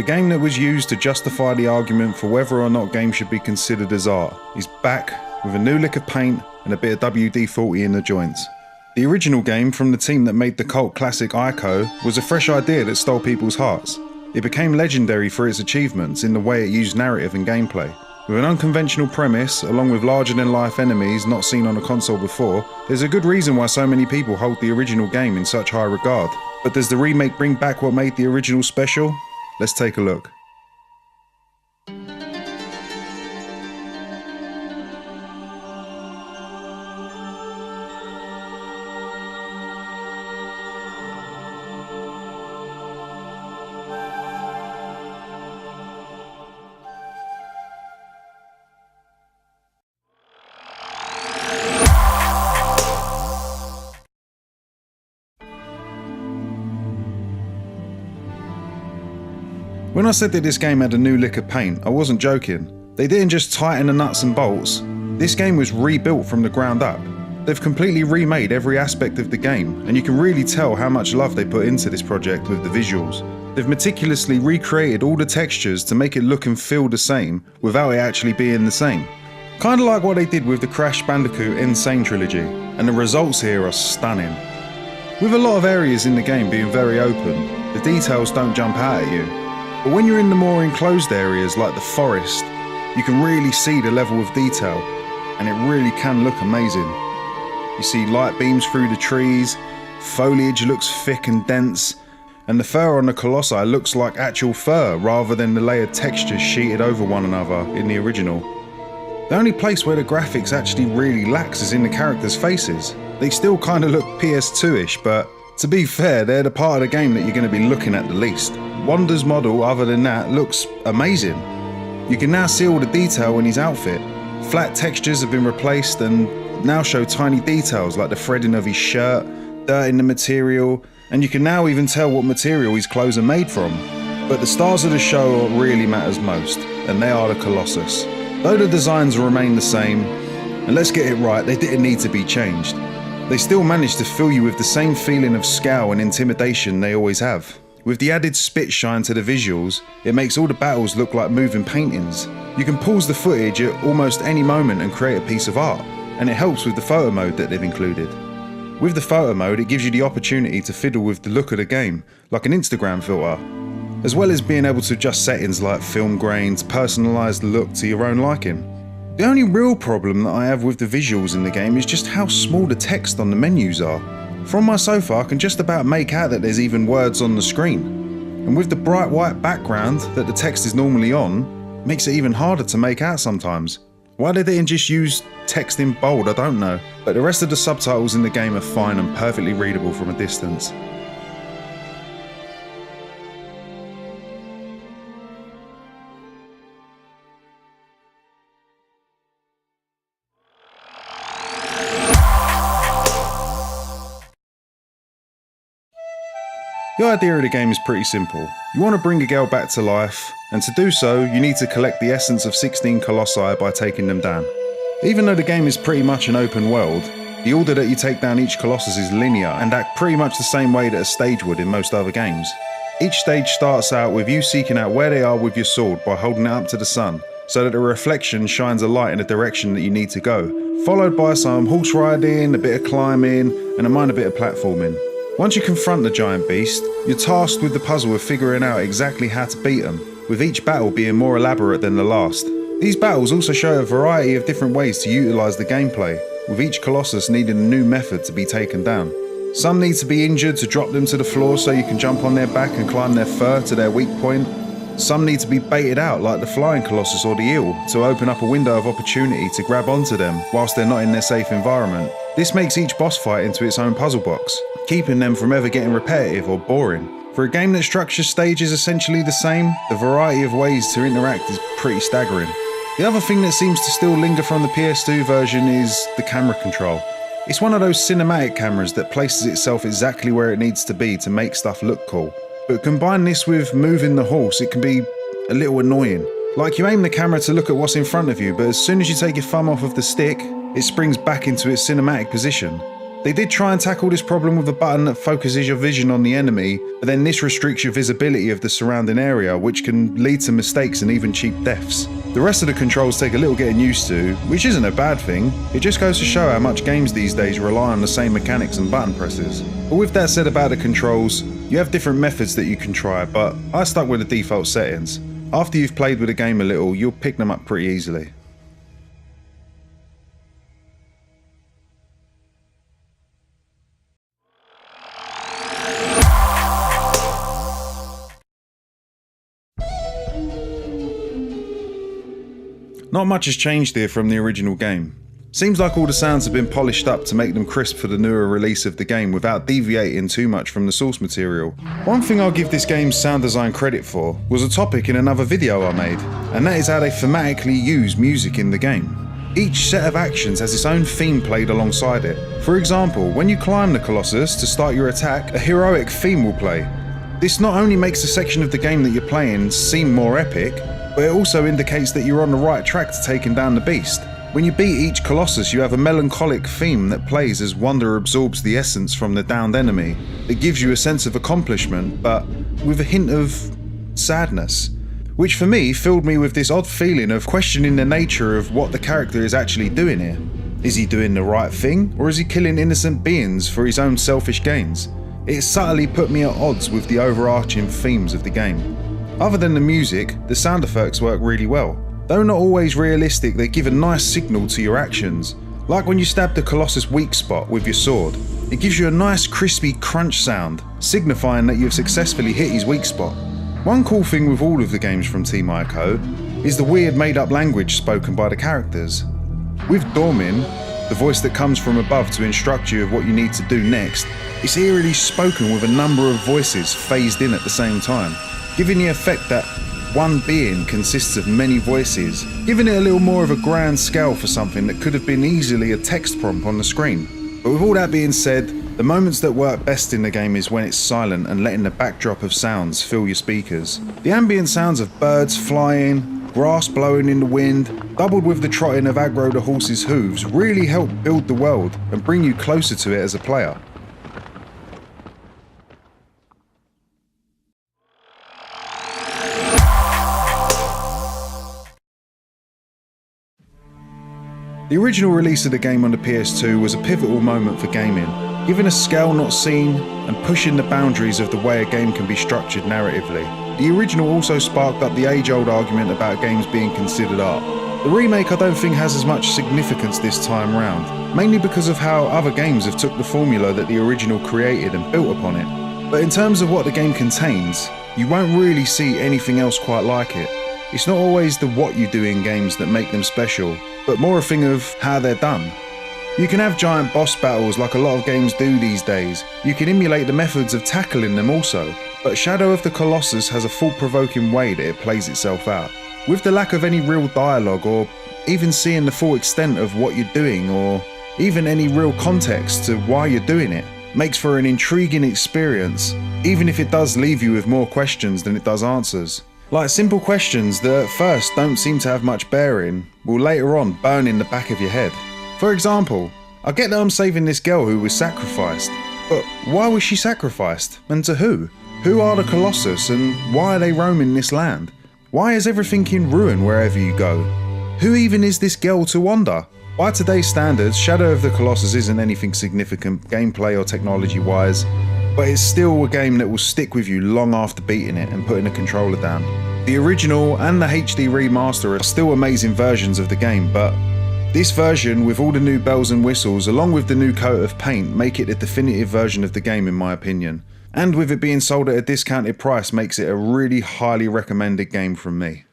The game that was used to justify the argument for whether or not games should be considered as art is back with a new lick of paint and a bit of WD-40 in the joints. The original game from the team that made the cult classic Ico was a fresh idea that stole people's hearts. It became legendary for its achievements in the way it used narrative and gameplay. With an unconventional premise, along with larger-than-life enemies not seen on a console before, there's a good reason why so many people hold the original game in such high regard. But does the remake bring back what made the original special? Let's take a look. When I said that this game had a new lick of paint, I wasn't joking. They didn't just tighten the nuts and bolts. This game was rebuilt from the ground up. They've completely remade every aspect of the game, and you can really tell how much love they put into this project with the visuals. They've meticulously recreated all the textures to make it look and feel the same without it actually being the same. Kinda like what they did with the Crash Bandicoot Insane trilogy, and the results here are stunning. With a lot of areas in the game being very open, the details don't jump out at you. But when you're in the more enclosed areas like the forest, you can really see the level of detail, and it really can look amazing. You see light beams through the trees, foliage looks thick and dense, and the fur on the Colossi looks like actual fur rather than the layered textures sheeted over one another in the original. The only place where the graphics actually really lacks is in the characters' faces. They still kind of look PS2-ish, but to be fair, they're the part of the game that you're going to be looking at the least. Wanda's model, other than that, looks amazing. You can now see all the detail in his outfit. Flat textures have been replaced and now show tiny details like the threading of his shirt, dirt in the material, and you can now even tell what material his clothes are made from. But the stars of the show are what really matters most, and they are the Colossus. Though the designs remain the same, and let's get it right, they didn't need to be changed. They still managed to fill you with the same feeling of scowl and intimidation they always have. With the added spit shine to the visuals, it makes all the battles look like moving paintings. You can pause the footage at almost any moment and create a piece of art, and it helps with the photo mode that they've included. With the photo mode, it gives you the opportunity to fiddle with the look of the game, like an Instagram filter, as well as being able to adjust settings like film grain to personalise the look to your own liking. The only real problem that I have with the visuals in the game is just how small the text on the menus are. From my sofa, I can just about make out that there's even words on the screen. And with the bright white background that the text is normally on, it makes it even harder to make out sometimes. Why they didn't just use text in bold, I don't know. But the rest of the subtitles in the game are fine and perfectly readable from a distance. The idea of the game is pretty simple. You want to bring a girl back to life, and to do so, you need to collect the essence of 16 Colossi by taking them down. Even though the game is pretty much an open world, the order that you take down each Colossus is linear and act pretty much the same way that a stage would in most other games. Each stage starts out with you seeking out where they are with your sword by holding it up to the sun, so that the reflection shines a light in the direction that you need to go, followed by some horse riding, a bit of climbing, and a minor bit of platforming. Once you confront the giant beast, you're tasked with the puzzle of figuring out exactly how to beat them, with each battle being more elaborate than the last. These battles also show a variety of different ways to utilise the gameplay, with each Colossus needing a new method to be taken down. Some need to be injured to drop them to the floor so you can jump on their back and climb their fur to their weak point. Some need to be baited out like the flying Colossus or the eel to open up a window of opportunity to grab onto them whilst they're not in their safe environment. This makes each boss fight into its own puzzle box, keeping them from ever getting repetitive or boring. For a game that structures stages essentially the same, the variety of ways to interact is pretty staggering. The other thing that seems to still linger from the PS2 version is the camera control. It's one of those cinematic cameras that places itself exactly where it needs to be to make stuff look cool. But combine this with moving the horse, it can be a little annoying. Like you aim the camera to look at what's in front of you, but as soon as you take your thumb off of the stick, it springs back into its cinematic position. They did try and tackle this problem with a button that focuses your vision on the enemy, but then this restricts your visibility of the surrounding area, which can lead to mistakes and even cheap deaths. The rest of the controls take a little getting used to, which isn't a bad thing. It just goes to show how much games these days rely on the same mechanics and button presses. But with that said about the controls, you have different methods that you can try, but I stuck with the default settings. After you've played with the game a little, you'll pick them up pretty easily. Not much has changed here from the original game. Seems like all the sounds have been polished up to make them crisp for the newer release of the game without deviating too much from the source material. One thing I'll give this game's sound design credit for was a topic in another video I made, and that is how they thematically use music in the game. Each set of actions has its own theme played alongside it. For example, when you climb the Colossus to start your attack, a heroic theme will play. This not only makes the section of the game that you're playing seem more epic, but it also indicates that you're on the right track to taking down the beast. When you beat each Colossus, you have a melancholic theme that plays as wonder absorbs the essence from the downed enemy. It gives you a sense of accomplishment, but with a hint of sadness, which for me filled me with this odd feeling of questioning the nature of what the character is actually doing here. Is he doing the right thing, or is he killing innocent beings for his own selfish gains? It subtly put me at odds with the overarching themes of the game. Other than the music, the sound effects work really well. Though not always realistic, they give a nice signal to your actions. Like when you stab the Colossus' weak spot with your sword. It gives you a nice crispy crunch sound, signifying that you've successfully hit his weak spot. One cool thing with all of the games from Team Ico is the weird made-up language spoken by the characters. With Dormin, the voice that comes from above to instruct you of what you need to do next, it's eerily spoken with a number of voices phased in at the same time, giving the effect that one being consists of many voices, giving it a little more of a grand scale for something that could have been easily a text prompt on the screen. But with all that being said, the moments that work best in the game is when it's silent and letting the backdrop of sounds fill your speakers. The ambient sounds of birds flying, grass blowing in the wind, doubled with the trotting of Aggro the horse's hooves, really help build the world and bring you closer to it as a player. The original release of the game on the PS2 was a pivotal moment for gaming, giving a scale not seen and pushing the boundaries of the way a game can be structured narratively. The original also sparked up the age-old argument about games being considered art. The remake I don't think has as much significance this time round, mainly because of how other games have took the formula that the original created and built upon it. But in terms of what the game contains, you won't really see anything else quite like it. It's not always the what you do in games that make them special, but more a thing of how they're done. You can have giant boss battles like a lot of games do these days. You can emulate the methods of tackling them also, but Shadow of the Colossus has a thought-provoking way that it plays itself out. With the lack of any real dialogue or even seeing the full extent of what you're doing or even any real context to why you're doing it, makes for an intriguing experience, even if it does leave you with more questions than it does answers. Like simple questions that at first don't seem to have much bearing, will later on burn in the back of your head. For example, I get that I'm saving this girl who was sacrificed, but why was she sacrificed? And to who? Who are the Colossus and why are they roaming this land? Why is everything in ruin wherever you go? Who even is this girl to wander? By today's standards, Shadow of the Colossus isn't anything significant gameplay or technology wise, but it's still a game that will stick with you long after beating it and putting the controller down. The original and the HD remaster are still amazing versions of the game, but this version with all the new bells and whistles along with the new coat of paint make it a definitive version of the game in my opinion. And with it being sold at a discounted price makes it a really highly recommended game from me.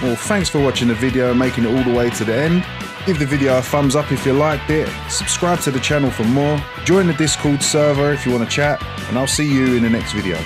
Well, thanks for watching the video and making it all the way to the end. Give the video a thumbs up if you liked it, subscribe to the channel for more, join the Discord server if you want to chat, and I'll see you in the next video.